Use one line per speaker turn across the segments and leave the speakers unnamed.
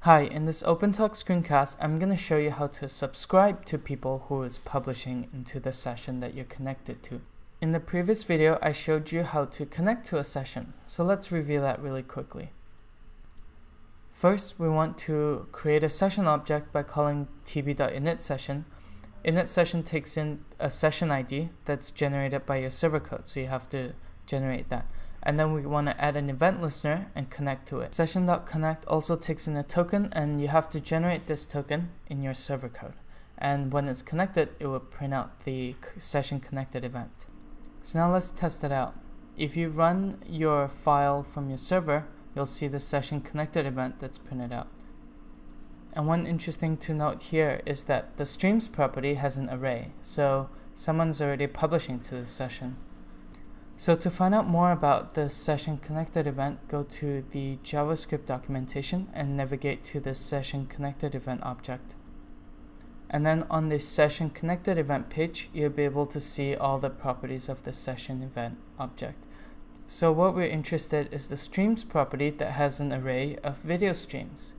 Hi, in this OpenTok screencast, I'm going to show you how to subscribe to people who is publishing into the session that you're connected to. In the previous video, I showed you how to connect to a session, so let's review that really quickly. First, we want to create a session object by calling tb.initSession. InitSession takes in a session ID that's generated by your server code, so you have to generate that. And then we want to add an event listener and connect to it. Session.connect also takes in a token, and you have to generate this token in your server code. And when it's connected, it will print out the session connected event. So now let's test it out. If you run your file from your server, you'll see the session connected event that's printed out. And one interesting to note here is that the streams property has an array, so someone's already publishing to the session. So to find out more about the session connected event, go to the JavaScript documentation and navigate to the session connected event object. And then on the session connected event page, you'll be able to see all the properties of the session event object. So what we're interested in is the streams property that has an array of video streams.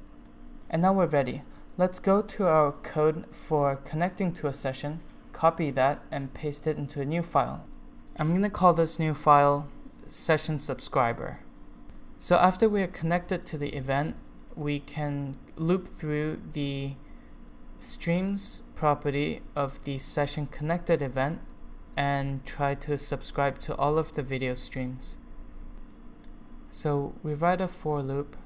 And now we're ready. Let's go to our code for connecting to a session, copy that, and paste it into a new file. I'm going to call this new file session subscriber. So after we are connected to the event, we can loop through the streams property of the session connected event and try to subscribe to all of the video streams. So we write a for loop,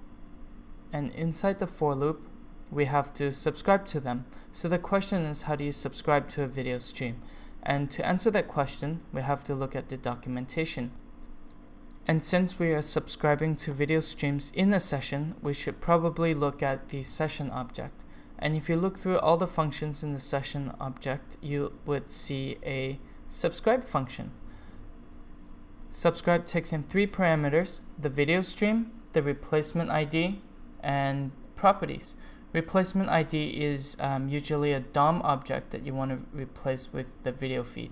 and inside the for loop we have to subscribe to them. So the question is, how do you subscribe to a video stream? And to answer that question, we have to look at the documentation. And since we are subscribing to video streams in a session, we should probably look at the session object. And if you look through all the functions in the session object, you would see a subscribe function. Subscribe takes in 3 parameters: the video stream, the replacement ID, and properties. Replacement ID is usually a DOM object that you want to replace with the video feed.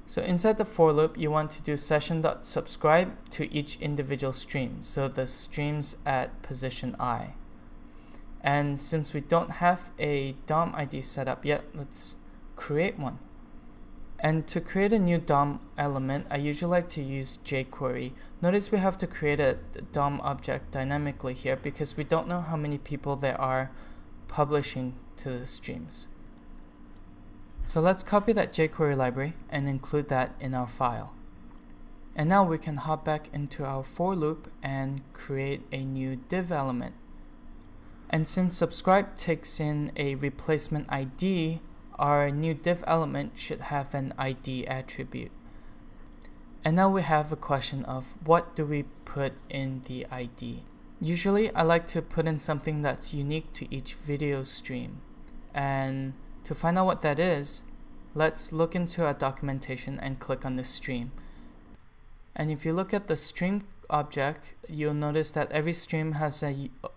So inside the for loop, you want to do session.subscribe to each individual stream, so the streams at position I. And since we don't have a DOM ID set up yet, let's create one. And to create a new DOM element, I usually like to use jQuery. Notice we have to create a DOM object dynamically here because we don't know how many people there are publishing to the streams. So let's copy that jQuery library and include that in our file. And now we can hop back into our for loop and create a new div element. And since subscribe takes in a replacement ID, our new div element should have an ID attribute. And now we have a question of what do we put in the ID? Usually I like to put in something that's unique to each video stream. And to find out what that is, let's look into our documentation and click on the stream. And if you look at the stream object, you'll notice that every stream has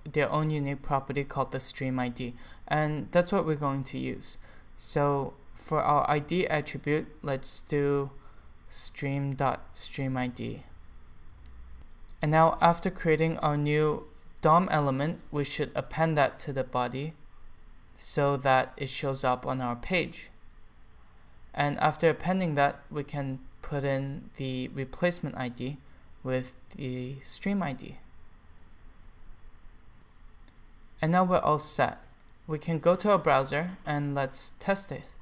their own unique property called the stream ID. And that's what we're going to use. So for our ID attribute, let's do stream.streamID. And now after creating our new DOM element, we should append that to the body so that it shows up on our page. And after appending that, we can put in the replacement ID with the stream ID. And now we're all set. We can go to our browser and let's test it.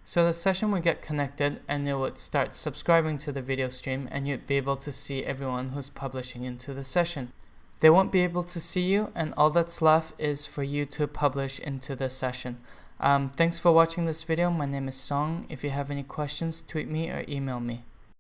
So the session will get connected and it would start subscribing to the video stream, and you'd be able to see everyone who's publishing into the session. They won't be able to see you, and all that's left is for you to publish into the session. Thanks for watching this video. My name is Song. If you have any questions, tweet me or email me.